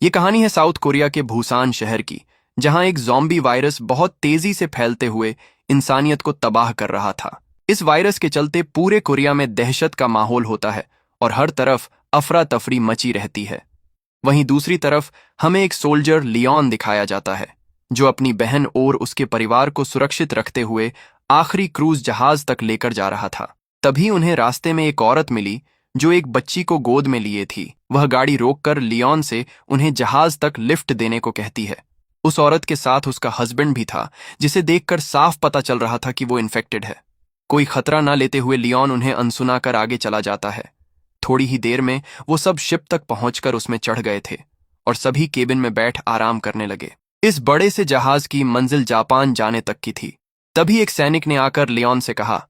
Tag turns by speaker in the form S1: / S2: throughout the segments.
S1: ये कहानी है साउथ कोरिया के बुसान शहर की, जहां एक ज़ॉम्बी वायरस बहुत तेजी से फैलते हुए इंसानियत को तबाह कर रहा था। इस वायरस के चलते पूरे कोरिया में दहशत का माहौल होता है और हर तरफ अफरा तफरी मची रहती है। वहीं दूसरी तरफ हमें एक सोल्जर लियोन दिखाया जाता है, जो अपनी बहन और उसके परिवार को सुरक्षित रखते हुए आखिरी क्रूज जहाज तक लेकर जा रहा था। तभी उन्हें रास्ते में एक औरत मिली जो एक बच्ची को गोद में लिए थी। वह गाड़ी रोककर लियोन से उन्हें जहाज तक लिफ्ट देने को कहती है। उस औरत के साथ उसका हस्बैंड भी था, जिसे देखकर साफ पता चल रहा था कि वो इन्फेक्टेड है। कोई खतरा न लेते हुए लियोन उन्हें अनसुना कर आगे चला जाता है। थोड़ी ही देर में वो सब शिप तक पहुंचकर उसमें चढ़ गए थे और सभी केबिन में बैठ आराम करने लगे। इस बड़े से जहाज की मंजिल जापान जाने तक की थी। तभी एक सैनिक ने आकर लियोन से कहा,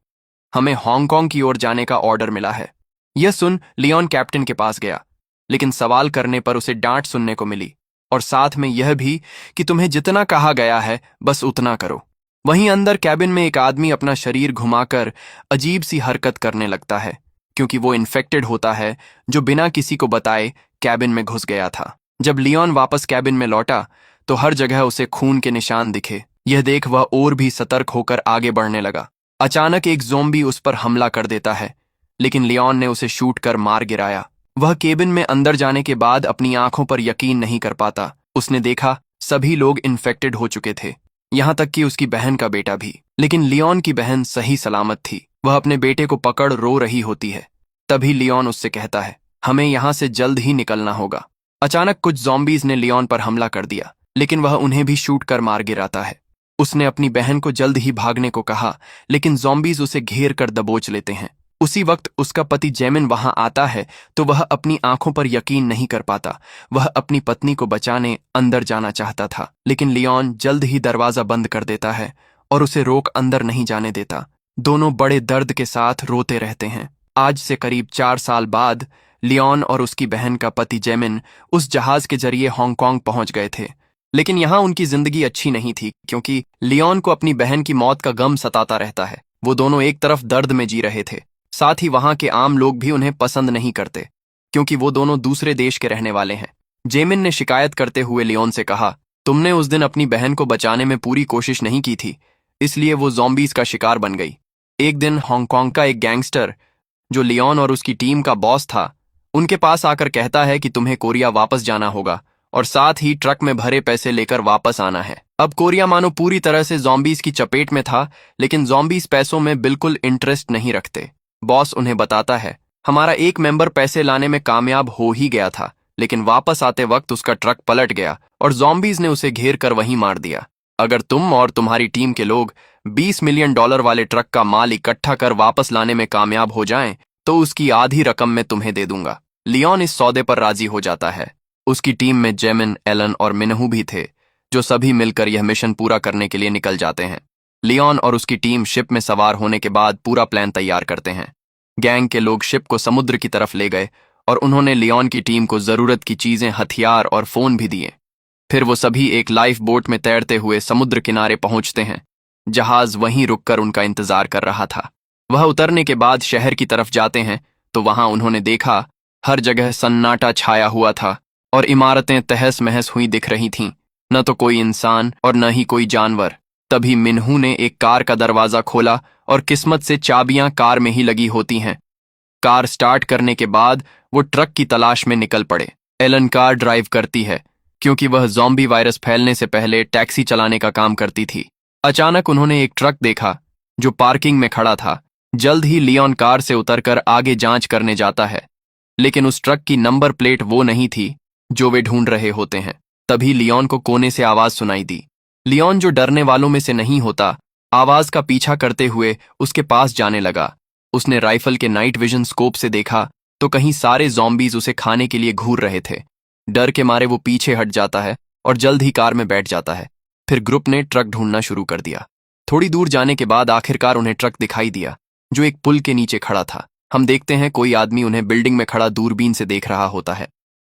S1: हमें हांगकांग की ओर जाने का ऑर्डर मिला है। यह सुन लियोन कैप्टन के पास गया, लेकिन सवाल करने पर उसे डांट सुनने को मिली और साथ में यह भी कि तुम्हें जितना कहा गया है बस उतना करो। वहीं अंदर कैबिन में एक आदमी अपना शरीर घुमाकर अजीब सी हरकत करने लगता है, क्योंकि वो इन्फेक्टेड होता है, जो बिना किसी को बताए कैबिन में घुस गया था। जब लियोन वापस कैबिन में लौटा तो हर जगह उसे खून के निशान दिखे। यह देख वह और भी सतर्क होकर आगे बढ़ने लगा। अचानक एक ज़ॉम्बी उस पर हमला कर देता है, लेकिन लियोन ने उसे शूट कर मार गिराया। वह केबिन में अंदर जाने के बाद अपनी आंखों पर यकीन नहीं कर पाता। उसने देखा सभी लोग इन्फेक्टेड हो चुके थे, यहां तक कि उसकी बहन का बेटा भी। लेकिन लियोन की बहन सही सलामत थी। वह अपने बेटे को पकड़ रो रही होती है। तभी लियोन उससे कहता है, हमें यहां से जल्द ही निकलना होगा। अचानक कुछ ज़ॉम्बीज ने लियोन पर हमला कर दिया, लेकिन वह उन्हें भी शूट कर मार गिराता है। उसने अपनी बहन को जल्द ही भागने को कहा, लेकिन ज़ॉम्बीज उसे घेर कर दबोच लेते हैं। उसी वक्त उसका पति जेमिन वहां आता है तो वह अपनी आंखों पर यकीन नहीं कर पाता। वह अपनी पत्नी को बचाने अंदर जाना चाहता था, लेकिन लियोन जल्द ही दरवाजा बंद कर देता है और उसे रोक अंदर नहीं जाने देता। दोनों बड़े दर्द के साथ रोते रहते हैं। आज से करीब 4 साल बाद लियोन और उसकी बहन का पति जेमिन उस जहाज के जरिए हांगकांग पहुंच गए थे। लेकिन यहां उनकी जिंदगी अच्छी नहीं थी, क्योंकि लियोन को अपनी बहन की मौत का गम सताता रहता है। वो दोनों एक तरफ दर्द में जी रहे थे, साथ ही वहां के आम लोग भी उन्हें पसंद नहीं करते, क्योंकि वो दोनों दूसरे देश के रहने वाले हैं। जेमिन ने शिकायत करते हुए लियोन से कहा, तुमने उस दिन अपनी बहन को बचाने में पूरी कोशिश नहीं की थी, इसलिए वो ज़ॉम्बीज का शिकार बन गई। एक दिन हांगकांग का एक गैंगस्टर, जो लियोन और उसकी टीम का बॉस था, उनके पास आकर कहता है कि तुम्हें कोरिया वापस जाना होगा और साथ ही ट्रक में भरे पैसे लेकर वापस आना है। अब कोरिया मानो पूरी तरह से ज़ॉम्बीज की चपेट में था, लेकिन ज़ॉम्बीज पैसों में बिल्कुल इंटरेस्ट नहीं रखते। बॉस उन्हें बताता है, हमारा एक मेंबर पैसे लाने में कामयाब हो ही गया था, लेकिन वापस आते वक्त उसका ट्रक पलट गया और ज़ॉम्बीज ने उसे घेर कर वहीं मार दिया। अगर तुम और तुम्हारी टीम के लोग $20 मिलियन वाले ट्रक का माल इकट्ठा कर वापस लाने में कामयाब हो जाएं, तो उसकी आधी रकम मैं तुम्हें दे दूंगा। लियोन इस सौदे पर राजी हो जाता है। उसकी टीम में जेमिन, एलन और मिनहू भी थे, जो सभी मिलकर यह मिशन पूरा करने के लिए निकल जाते हैं। लियोन और उसकी टीम शिप में सवार होने के बाद पूरा प्लान तैयार करते हैं। गैंग के लोग शिप को समुद्र की तरफ ले गए और उन्होंने लियोन की टीम को जरूरत की चीजें, हथियार और फोन भी दिए। फिर वो सभी एक लाइफ बोट में तैरते हुए समुद्र किनारे पहुंचते हैं। जहाज वहीं रुककर उनका इंतजार कर रहा था। वह उतरने के बाद शहर की तरफ जाते हैं तो वहां उन्होंने देखा हर जगह सन्नाटा छाया हुआ था और इमारतें तहस महस हुई दिख रही थीं। न तो कोई इंसान और न ही कोई जानवर। तभी मिनहू ने एक कार का दरवाजा खोला और किस्मत से चाबियां कार में ही लगी होती हैं। कार स्टार्ट करने के बाद वो ट्रक की तलाश में निकल पड़े। एलन कार ड्राइव करती है, क्योंकि वह ज़ॉम्बी वायरस फैलने से पहले टैक्सी चलाने का काम करती थी। अचानक उन्होंने एक ट्रक देखा जो पार्किंग में खड़ा था। जल्द ही लियोन कार से उतरकर आगे जांच करने जाता है, लेकिन उस ट्रक की नंबर प्लेट वो नहीं थी जो वे ढूंढ रहे होते हैं। तभी लियोन को कोने से आवाज सुनाई दी। लियोन, जो डरने वालों में से नहीं होता, आवाज का पीछा करते हुए उसके पास जाने लगा। उसने राइफल के नाइट विजन स्कोप से देखा तो कहीं सारे ज़ॉम्बीज उसे खाने के लिए घूर रहे थे। डर के मारे वो पीछे हट जाता है और जल्द ही कार में बैठ जाता है। फिर ग्रुप ने ट्रक ढूंढना शुरू कर दिया। थोड़ी दूर जाने के बाद आखिरकार उन्हें ट्रक दिखाई दिया, जो एक पुल के नीचे खड़ा था। हम देखते हैं कोई आदमी उन्हें बिल्डिंग में खड़ा दूरबीन से देख रहा होता है।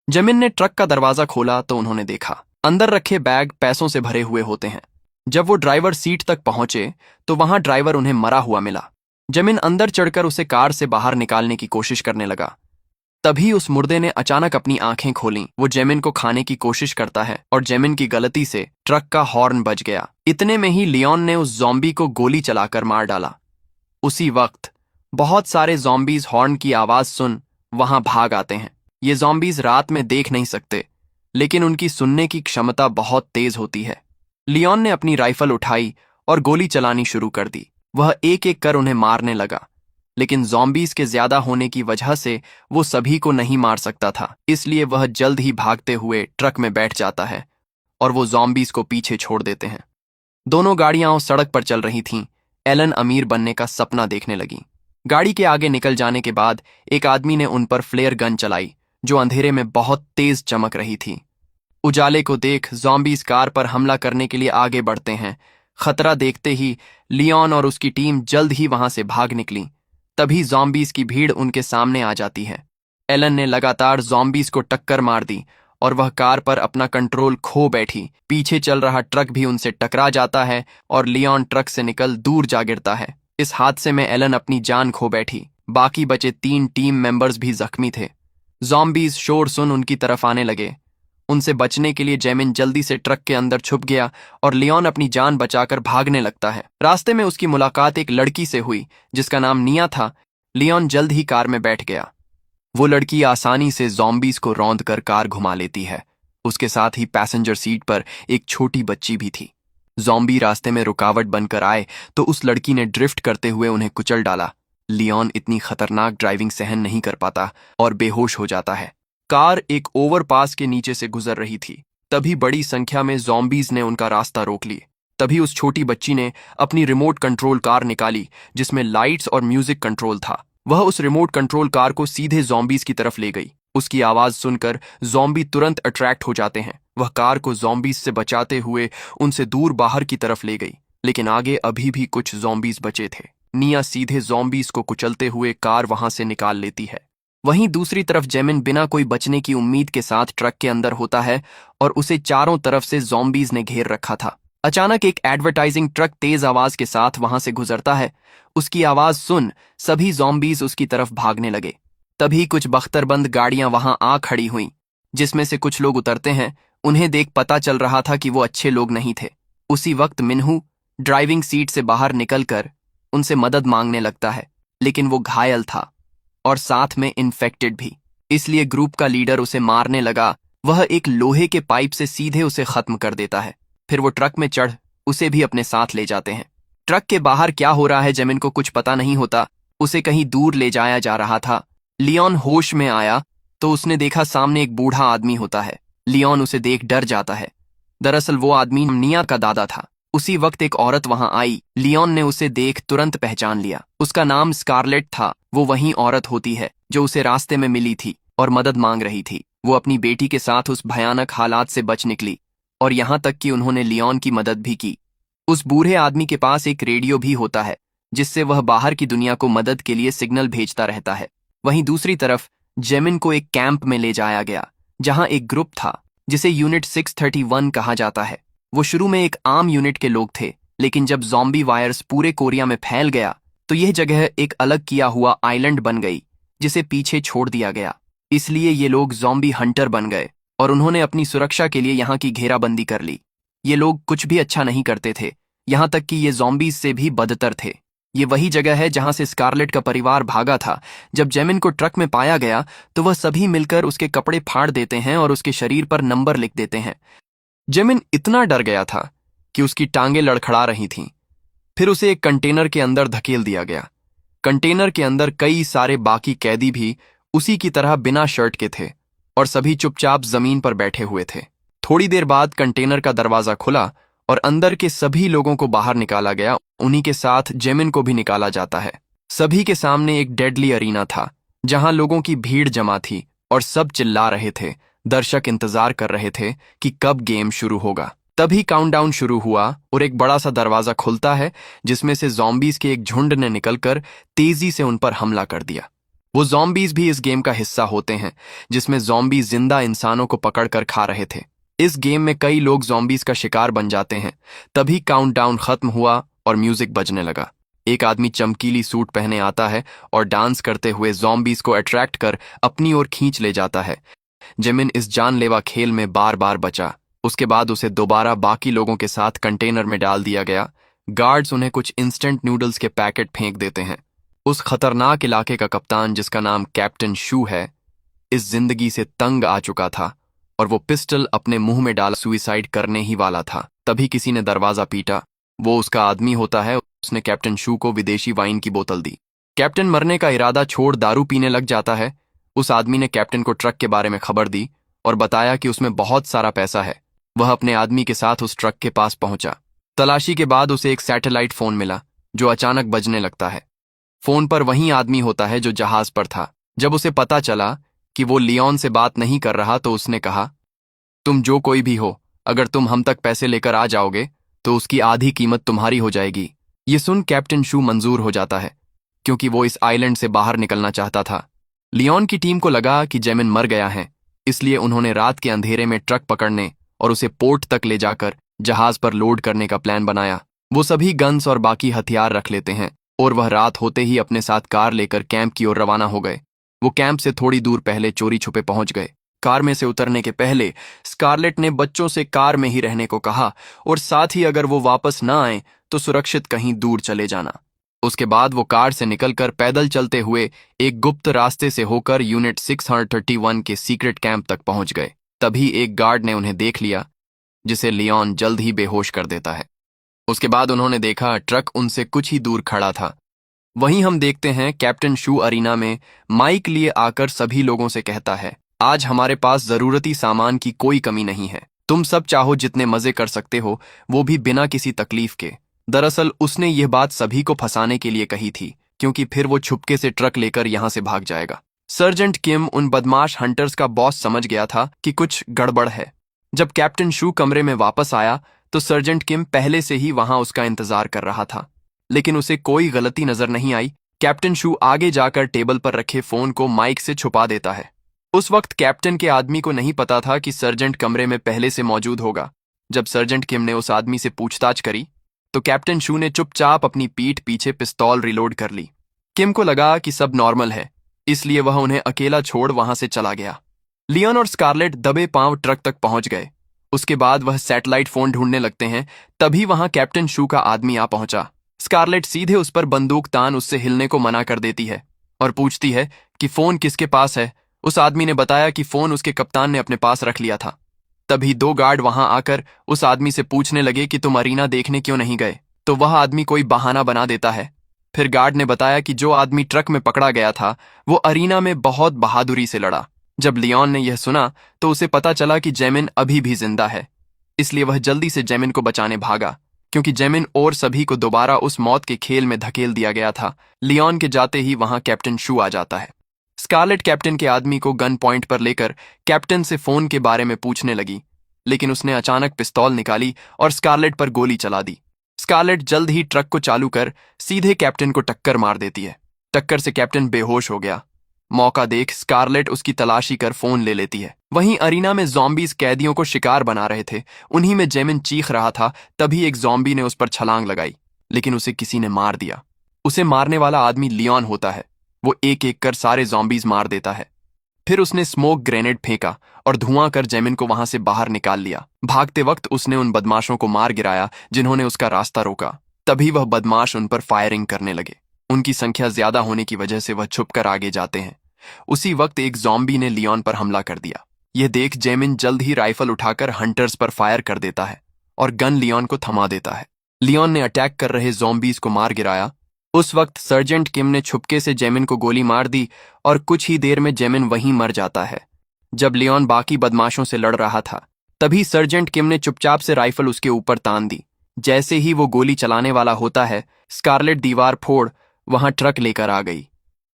S1: जमीन ने ट्रक का दरवाजा खोला तो उन्होंने देखा अंदर रखे बैग पैसों से भरे हुए होते हैं। जब वो ड्राइवर सीट तक पहुंचे तो वहां ड्राइवर उन्हें मरा हुआ मिला। जमीन अंदर चढ़कर उसे कार से बाहर निकालने की कोशिश करने लगा, तभी उस मुर्दे ने अचानक अपनी आंखें खोलीं। वो जेमिन को खाने की कोशिश करता है और जेमिन की गलती से ट्रक का हॉर्न बज गया। इतने में ही लियोन ने उस ज़ॉम्बी को गोली चलाकर मार डाला। उसी वक्त बहुत सारे ज़ॉम्बीज हॉर्न की आवाज सुन वहां भाग आते हैं। ये ज़ॉम्बीज रात में देख नहीं सकते, लेकिन उनकी सुनने की क्षमता बहुत तेज होती है। लियोन ने अपनी राइफल उठाई और गोली चलानी शुरू कर दी। वह एक एक कर उन्हें मारने लगा, लेकिन ज़ॉम्बीज के ज्यादा होने की वजह से वो सभी को नहीं मार सकता था। इसलिए वह जल्द ही भागते हुए ट्रक में बैठ जाता है और वो ज़ॉम्बीज को पीछे छोड़ देते हैं। दोनों गाड़ियां उस सड़क पर चल रही थीं। एलन अमीर बनने का सपना देखने लगी। गाड़ी के आगे निकल जाने के बाद एक आदमी ने उन पर फ्लेयर गन चलाई, जो अंधेरे में बहुत तेज चमक रही थी। उजाले को देख ज़ॉम्बीज कार पर हमला करने के लिए आगे बढ़ते हैं। खतरा देखते ही लियोन और उसकी टीम जल्द ही वहां से भाग निकली। तभी ज़ॉम्बीज की भीड़ उनके सामने आ जाती है। एलन ने लगातार ज़ॉम्बीज को टक्कर मार दी और वह कार पर अपना कंट्रोल खो बैठी। पीछे चल रहा ट्रक भी उनसे टकरा जाता है और लियोन ट्रक से निकल दूर जा गिरता है। इस हादसे में एलन अपनी जान खो बैठी। बाकी बचे 3 टीम मेंबर्स भी जख्मी थे। ज़ॉम्बीज शोर सुन उनकी तरफ आने लगे। उनसे बचने के लिए जेमिन जल्दी से ट्रक के अंदर छुप गया और लियोन अपनी जान बचाकर भागने लगता है। रास्ते में उसकी मुलाकात एक लड़की से हुई जिसका नाम निया था। लियोन जल्द ही कार में बैठ गया। वो लड़की आसानी से ज़ॉम्बीज को रौंद कर कार घुमा लेती है। उसके साथ ही पैसेंजर सीट पर एक छोटी बच्ची भी थी। ज़ॉम्बी रास्ते में रुकावट बनकर आए तो उस लड़की ने ड्रिफ्ट करते हुए उन्हें कुचल डाला। लियोन इतनी खतरनाक ड्राइविंग सहन नहीं कर पाता और बेहोश हो जाता है। कार एक ओवरपास के नीचे से गुजर रही थी। तभी बड़ी संख्या में ज़ॉम्बीज ने उनका रास्ता रोक लिए। तभी उस छोटी बच्ची ने अपनी रिमोट कंट्रोल कार निकाली जिसमें लाइट्स और म्यूजिक कंट्रोल था। वह उस रिमोट कंट्रोल कार को सीधे ज़ॉम्बीज की तरफ ले गई। उसकी आवाज सुनकर ज़ॉम्बी तुरंत अट्रैक्ट हो जाते हैं। वह कार को ज़ॉम्बीज से बचाते हुए उनसे दूर बाहर की तरफ ले गई, लेकिन आगे अभी भी कुछ ज़ॉम्बीज बचे थे। निया सीधे ज़ॉम्बीज को कुचलते हुए कार वहां से निकाल लेती है। वहीं दूसरी तरफ जेमिन बिना कोई बचने की उम्मीद के साथ ट्रक के अंदर होता है और उसे चारों तरफ से ज़ॉम्बीज ने घेर रखा था। अचानक एक एडवर्टाइजिंग ट्रक तेज आवाज के साथ वहां से गुजरता है। उसकी आवाज सुन सभी ज़ॉम्बीज उसकी तरफ भागने लगे। तभी कुछ बख्तरबंद गाड़ियां वहां आ खड़ी हुईं, जिसमें से कुछ लोग उतरते हैं। उन्हें देख पता चल रहा था कि वो अच्छे लोग नहीं थे। उसी वक्त मिन्हू ड्राइविंग सीट से बाहर निकलकर उनसे मदद मांगने लगता है, लेकिन वो घायल था और साथ में इन्फेक्टेड भी। इसलिए ग्रुप का लीडर उसे मारने लगा। वह एक लोहे के पाइप से सीधे उसे खत्म कर देता है। फिर वो ट्रक में चढ़ उसे भी अपने साथ ले जाते हैं। ट्रक के बाहर क्या हो रहा है जेमिन को कुछ पता नहीं होता। उसे कहीं दूर ले जाया जा रहा था। लियोन होश में आया तो उसने देखा सामने एक बूढ़ा आदमी होता है। लियोन उसे देख डर जाता है। दरअसल वो आदमी निया का दादा था। उसी वक्त एक औरत वहां आई। लियोन ने उसे देख तुरंत पहचान लिया। उसका नाम स्कारलेट था। वो वही औरत होती है जो उसे रास्ते में मिली थी और मदद मांग रही थी। वो अपनी बेटी के साथ उस भयानक हालात से बच निकली और यहां तक कि उन्होंने लियोन की मदद भी की। उस बूढ़े आदमी के पास एक रेडियो भी होता है जिससे वह बाहर की दुनिया को मदद के लिए सिग्नल भेजता रहता है। वहीं दूसरी तरफ जेमिन को एक कैंप में ले जाया गया जहां एक ग्रुप था जिसे यूनिट 631 कहा जाता है। वो शुरू में एक आम यूनिट के लोग थे, लेकिन जब ज़ॉम्बी वायरस पूरे कोरिया में फैल गया तो यह जगह एक अलग किया हुआ आइलैंड बन गई जिसे पीछे छोड़ दिया गया। इसलिए ये लोग ज़ॉम्बी हंटर बन गए और उन्होंने अपनी सुरक्षा के लिए यहाँ की घेराबंदी कर ली। ये लोग कुछ भी अच्छा नहीं करते थे, यहाँ तक कि ये ज़ॉम्बीज से भी बदतर थे। ये वही जगह है जहां से स्कारलेट का परिवार भागा था। जब जेमिन को ट्रक में पाया गया तो वह सभी मिलकर उसके कपड़े फाड़ देते हैं और उसके शरीर पर नंबर लिख देते हैं। जेमिन इतना डर गया था कि उसकी टांगें लड़खड़ा रही थीं। फिर उसे एक कंटेनर के अंदर धकेल दिया गया। कंटेनर के अंदर कई सारे बाकी कैदी भी उसी की तरह बिना शर्ट के थे और सभी चुपचाप जमीन पर बैठे हुए थे। थोड़ी देर बाद कंटेनर का दरवाजा खुला और अंदर के सभी लोगों को बाहर निकाला गया। उन्हीं के साथ जेमिन को भी निकाला जाता है। सभी के सामने एक डेडली अरीना था जहां लोगों की भीड़ जमा थी और सब चिल्ला रहे थे। दर्शक इंतजार कर रहे थे कि कब गेम शुरू होगा। तभी काउंटडाउन शुरू हुआ और एक बड़ा सा दरवाजा खुलता है जिसमें से ज़ॉम्बीज के एक झुंड ने निकलकर तेजी से उन पर हमला कर दिया। वो ज़ॉम्बीज भी इस गेम का हिस्सा होते हैं जिसमें ज़ॉम्बी जिंदा इंसानों को पकड़कर खा रहे थे। इस गेम में कई लोग ज़ॉम्बीज का शिकार बन जाते हैं। तभी काउंटडाउन खत्म हुआ और म्यूजिक बजने लगा। एक आदमी चमकीली सूट पहने आता है और डांस करते हुए ज़ॉम्बीज को अट्रैक्ट कर अपनी ओर खींच ले जाता है। जेमिन इस जानलेवा खेल में बार बार बचा। उसके बाद उसे दोबारा बाकी लोगों के साथ कंटेनर में डाल दिया गया। गार्ड्स उन्हें कुछ इंस्टेंट नूडल्स के पैकेट फेंक देते हैं। उस खतरनाक इलाके का कप्तान, जिसका नाम कैप्टन शू है, इस जिंदगी से तंग आ चुका था और वो पिस्टल अपने मुंह में डाल सुइसाइड करने ही वाला था। तभी किसी ने दरवाजा पीटा। वो उसका आदमी होता है। उसने कैप्टन शू को विदेशी वाइन की बोतल दी। कैप्टन मरने का इरादा छोड़ दारू पीने लग जाता है। उस आदमी ने कैप्टन को ट्रक के बारे में खबर दी और बताया कि उसमें बहुत सारा पैसा है। वह अपने आदमी के साथ उस ट्रक के पास पहुंचा। तलाशी के बाद उसे एक सैटेलाइट फोन मिला जो अचानक बजने लगता है। फोन पर वही आदमी होता है जो जहाज पर था। जब उसे पता चला कि वो लियोन से बात नहीं कर रहा तो उसने कहा, तुम जो कोई भी हो, अगर तुम हम तक पैसे लेकर आ जाओगे तो उसकी आधी कीमत तुम्हारी हो जाएगी। ये सुन कैप्टन शू मंजूर हो जाता है क्योंकि वो इस आइलैंड से बाहर निकलना चाहता था। लियोन की टीम को लगा कि जेमिन मर गया है, इसलिए उन्होंने रात के अंधेरे में ट्रक पकड़ने और उसे पोर्ट तक ले जाकर जहाज पर लोड करने का प्लान बनाया। वो सभी गन्स और बाकी हथियार रख लेते हैं और वह रात होते ही अपने साथ कार लेकर कैंप की ओर रवाना हो गए। वो कैंप से थोड़ी दूर पहले चोरी छुपे पहुंच गए। कार में से उतरने के पहले स्कारलेट ने बच्चों से कार में ही रहने को कहा और साथ ही अगर वो वापस ना आए तो सुरक्षित कहीं दूर चले जाना। उसके बाद वो कार से निकलकर पैदल चलते हुए एक गुप्त रास्ते से होकर यूनिट 631 के सीक्रेट कैंप तक पहुंच गए। तभी एक गार्ड ने उन्हें देख लिया, जिसे लियोन जल्द ही बेहोश कर देता है। उसके बाद उन्होंने देखा ट्रक उनसे कुछ ही दूर खड़ा था। वहीं हम देखते हैं कैप्टन शू अरीना में माइक लिए आकर सभी लोगों से कहता है, आज हमारे पास जरूरती सामान की कोई कमी नहीं है। तुम सब चाहो जितने मजे कर सकते हो, वो भी बिना किसी तकलीफ के। दरअसल उसने ये बात सभी को फंसाने के लिए कही थी, क्योंकि फिर वो छुपके से ट्रक लेकर यहां से भाग जाएगा। सर्जेंट किम उन बदमाश हंटर्स का बॉस समझ गया था कि कुछ गड़बड़ है। जब कैप्टन शू कमरे में वापस आया तो सर्जेंट किम पहले से ही वहां उसका इंतजार कर रहा था, लेकिन उसे कोई गलती नजर नहीं आई। कैप्टन शू आगे जाकर टेबल पर रखे फोन को माइक से छुपा देता है। उस वक्त कैप्टन के आदमी को नहीं पता था कि सर्जेंट कमरे में पहले से मौजूद होगा। जब सर्जेंट किम ने उस आदमी से पूछताछ करी तो कैप्टन शू ने चुपचाप अपनी पीठ पीछे पिस्तौल रिलोड कर ली। किम को लगा कि सब नॉर्मल है, इसलिए वह उन्हें अकेला छोड़ वहां से चला गया। लियोन और स्कारलेट दबे पांव ट्रक तक पहुंच गए। उसके बाद वह सैटेलाइट फोन ढूंढने लगते हैं। तभी वहां कैप्टन शू का आदमी आ पहुंचा। स्कारलेट सीधे उस पर बंदूक तान उससे हिलने को मना कर देती है और पूछती है कि फोन किसके पास है। उस आदमी ने बताया कि फोन उसके कप्तान ने अपने पास रख लिया था। तभी दो गार्ड वहां आकर उस आदमी से पूछने लगे कि तुम अरीना देखने क्यों नहीं गए, तो वह आदमी कोई बहाना बना देता है। फिर गार्ड ने बताया कि जो आदमी ट्रक में पकड़ा गया था वो अरीना में बहुत बहादुरी से लड़ा। जब लियोन ने यह सुना तो उसे पता चला कि जेमिन अभी भी जिंदा है, इसलिए वह जल्दी से जेमिन को बचाने भागा, क्योंकि जेमिन और सभी को दोबारा उस मौत के खेल में धकेल दिया गया था। लियोन के जाते ही वहां कैप्टन शू आ जाता है। स्कारलेट कैप्टन के आदमी को गन पॉइंट पर लेकर कैप्टन से फोन के बारे में पूछने लगी, लेकिन उसने अचानक पिस्तौल निकाली और स्कारलेट पर गोली चला दी। स्कारलेट जल्द ही ट्रक को चालू कर सीधे कैप्टन को टक्कर मार देती है। टक्कर से कैप्टन बेहोश हो गया। मौका देख स्कारलेट उसकी तलाशी कर फोन ले लेती है। वहीं अरीना में ज़ॉम्बीज कैदियों को शिकार बना रहे थे। उन्हीं में जेमिन चीख रहा था। तभी एक ज़ॉम्बी ने उस पर छलांग लगाई, लेकिन उसे किसी ने मार दिया। उसे मारने वाला आदमी लियोन होता है। वो एक एक कर सारे ज़ॉम्बीज मार देता है। फिर उसने स्मोक ग्रेनेड फेंका और धुआं कर जेमिन को वहां से बाहर निकाल लिया। भागते वक्त उसने उन बदमाशों को मार गिराया जिन्होंने उसका रास्ता रोका। तभी वह बदमाश उन पर फायरिंग करने लगे। उनकी संख्या ज्यादा होने की वजह से वह छुपकर आगे जाते हैं। उसी वक्त एक ज़ॉम्बी ने लियोन पर हमला कर दिया। यह देख जेमिन जल्द ही राइफल उठाकर हंटर्स पर फायर कर देता है और गन लियोन को थमा देता है। लियोन ने अटैक कर रहे ज़ॉम्बीज को मार गिराया। उस वक्त सर्जेंट किम ने छुपके से जेमिन को गोली मार दी और कुछ ही देर में जेमिन वहीं मर जाता है। जब लियोन बाकी बदमाशों से लड़ रहा था तभी सर्जेंट किम ने चुपचाप से राइफल उसके ऊपर तान दी। जैसे ही वो गोली चलाने वाला होता है, स्कारलेट दीवार फोड़ वहां ट्रक लेकर आ गई।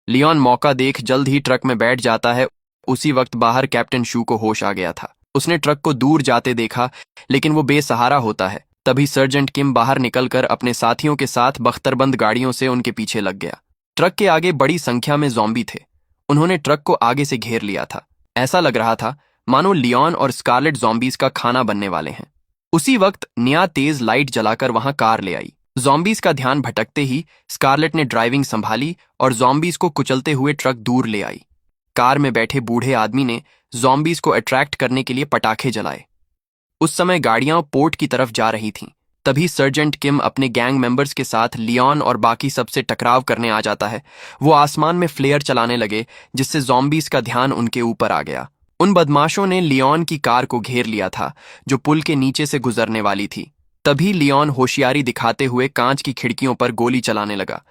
S1: लियोन मौका देख जल्द ही ट्रक में बैठ जाता है। उसी वक्त बाहर कैप्टन शू को होश आ गया था। उसने ट्रक को दूर जाते देखा, लेकिन वो बेसहारा होता है। तभी सर्जेंट किम बाहर निकलकर अपने साथियों के साथ बख्तरबंद गाड़ियों से उनके पीछे लग गया। ट्रक के आगे बड़ी संख्या में ज़ॉम्बी थे। उन्होंने ट्रक को आगे से घेर लिया था। ऐसा लग रहा था मानो लियोन और स्कारलेट ज़ॉम्बीज का खाना बनने वाले हैं। उसी वक्त निया तेज लाइट जलाकर वहां कार ले आई। जॉम्बीज का ध्यान भटकते ही स्कारलेट ने ड्राइविंग संभाली और जॉम्बीज को कुचलते हुए ट्रक दूर ले आई। कार में बैठे बूढ़े आदमी ने जॉम्बीज को अट्रैक्ट करने के लिए पटाखे जलाए। उस समय गाड़ियां पोर्ट की तरफ जा रही थीं। तभी सर्जेंट किम अपने गैंग मेंबर्स के साथ लियोन और बाकी सबसे टकराव करने आ जाता है। वो आसमान में फ्लेयर चलाने लगे, जिससे जॉम्बीज का ध्यान उनके ऊपर आ गया। उन बदमाशों ने लियोन की कार को घेर लिया था, जो पुल के नीचे से गुजरने वाली थी। तभी लियोन होशियारी दिखाते हुए कांच की खिड़कियों पर गोली चलाने लगा,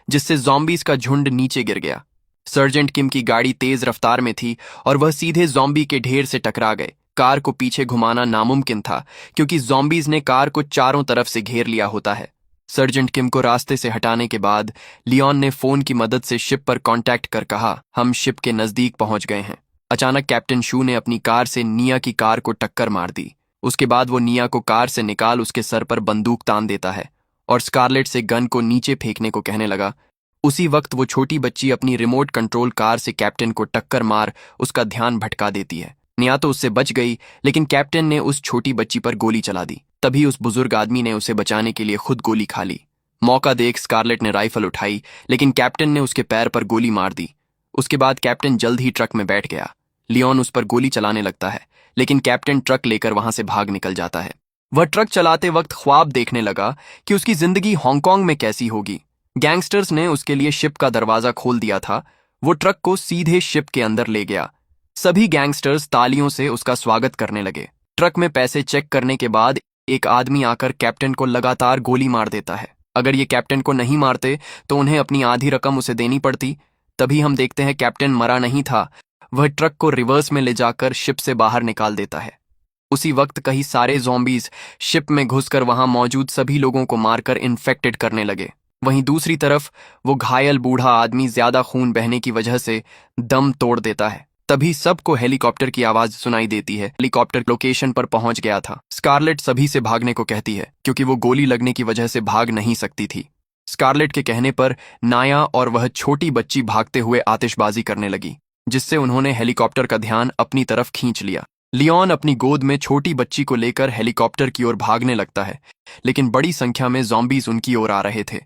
S1: जिससे जॉम्बीज का झुंड नीचे गिर गया। सर्जेंट किम की गाड़ी तेज रफ्तार में थी और वह सीधे जॉम्बी के ढेर से टकरा गए। कार को पीछे घुमाना नामुमकिन था, क्योंकि जॉम्बीज ने कार को चारों तरफ से घेर लिया होता है। सर्जेंट किम को रास्ते से हटाने के बाद लियोन ने फोन की मदद से शिप पर कांटेक्ट कर कहा, हम शिप के नजदीक पहुंच गए हैं। अचानक कैप्टन शू ने अपनी कार से निया की कार को टक्कर मार दी। उसके बाद वो निया को कार से निकाल उसके सर पर बंदूक तान देता है और स्कारलेट से गन को नीचे फेंकने को कहने लगा। उसी वक्त वो छोटी बच्ची अपनी रिमोट कंट्रोल कार से कैप्टन को टक्कर मार उसका ध्यान भटका देती है। निया तो उससे बच गई, लेकिन कैप्टन ने उस छोटी बच्ची पर गोली चला दी। तभी उस बुजुर्ग आदमी ने उसे बचाने के लिए खुद गोली खा ली। मौका देख स्कारलेट ने राइफल उठाई, लेकिन कैप्टन ने उसके पैर पर गोली मार दी। उसके बाद कैप्टन जल्द ही ट्रक में बैठ गया। लियोन उस पर गोली चलाने लगता है, लेकिन कैप्टन ट्रक लेकर वहां से भाग निकल जाता है। वह ट्रक चलाते वक्त ख्वाब देखने लगा कि उसकी जिंदगी हांगकांग में कैसी होगी। गैंगस्टर्स ने उसके लिए शिप का दरवाजा खोल दिया था। वो ट्रक को सीधे शिप के अंदर ले गया। सभी गैंगस्टर्स तालियों से उसका स्वागत करने लगे। ट्रक में पैसे चेक करने के बाद एक आदमी आकर कैप्टन को लगातार गोली मार देता है। अगर ये कैप्टन को नहीं मारते तो उन्हें अपनी आधी रकम उसे देनी पड़ती। तभी हम देखते हैं कैप्टन मरा नहीं था, वह ट्रक को रिवर्स में ले जाकर शिप से बाहर निकाल देता है। उसी वक्त कई सारे ज़ॉम्बीज शिप में घुसकर वहां मौजूद सभी लोगों को मारकर इन्फेक्टेड करने लगे। वहीं दूसरी तरफ वो घायल बूढ़ा आदमी ज्यादा खून बहने की वजह से दम तोड़ देता है। तभी सबको हेलीकॉप्टर की आवाज सुनाई देती है। हेलीकॉप्टर लोकेशन पर पहुंच गया था। स्कारलेट सभी से भागने को कहती है, क्योंकि वो गोली लगने की वजह से भाग नहीं सकती थी। स्कारलेट के कहने पर नाया और वह छोटी बच्ची भागते हुए आतिशबाजी करने लगी, जिससे उन्होंने हेलीकॉप्टर का ध्यान अपनी तरफ खींच लिया। लियोन अपनी गोद में छोटी बच्ची को लेकर हेलीकॉप्टर की ओर भागने लगता है, लेकिन बड़ी संख्या में ज़ॉम्बीज उनकी ओर आ रहे थे,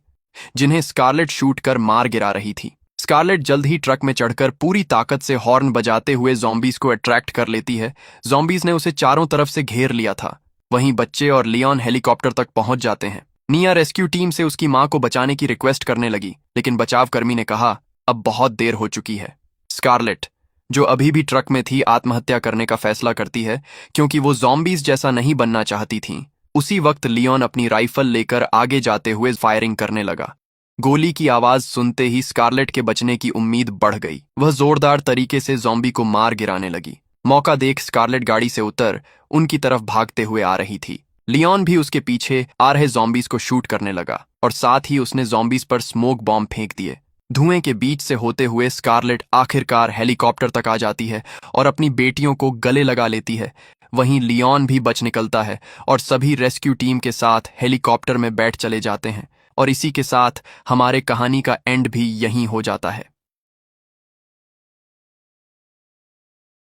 S1: जिन्हें स्कारलेट शूट कर मार गिरा रही थी। स्कारलेट जल्द ही ट्रक में चढ़कर पूरी ताकत से हॉर्न बजाते हुए ज़ॉम्बीज को अट्रैक्ट कर लेती है। ज़ॉम्बीज ने उसे चारों तरफ से घेर लिया था। वहीं बच्चे और लियोन हेलीकॉप्टर तक पहुंच जाते हैं। निया रेस्क्यू टीम से उसकी मां को बचाने की रिक्वेस्ट करने लगी, लेकिन बचावकर्मी ने कहा, अब बहुत देर हो चुकी है। स्कारलेट, जो अभी भी ट्रक में थी, आत्महत्या करने का फैसला करती है, क्योंकि वो ज़ॉम्बीज जैसा नहीं बनना चाहती थी। उसी वक्त लियोन अपनी राइफल लेकर आगे जाते हुए फायरिंग करने लगा। गोली की आवाज सुनते ही स्कारलेट के बचने की उम्मीद बढ़ गई। वह जोरदार तरीके से ज़ॉम्बी को मार गिराने लगी। मौका देख स्कारलेट गाड़ी से उतर उनकी तरफ भागते हुए आ रही थी। लियोन भी उसके पीछे आ रहे ज़ॉम्बीज को शूट करने लगा और साथ ही उसने ज़ॉम्बीज पर स्मोक बॉम्ब फेंक दिए। धुएं के बीच से होते हुए स्कारलेट आखिरकार हेलीकॉप्टर तक आ जाती है और अपनी बेटियों को गले लगा लेती है। वहीं लियोन भी बच निकलता है और सभी रेस्क्यू टीम के साथ हेलीकॉप्टर में बैठ चले जाते हैं। और इसी के साथ हमारे कहानी का एंड भी यहीं हो जाता है।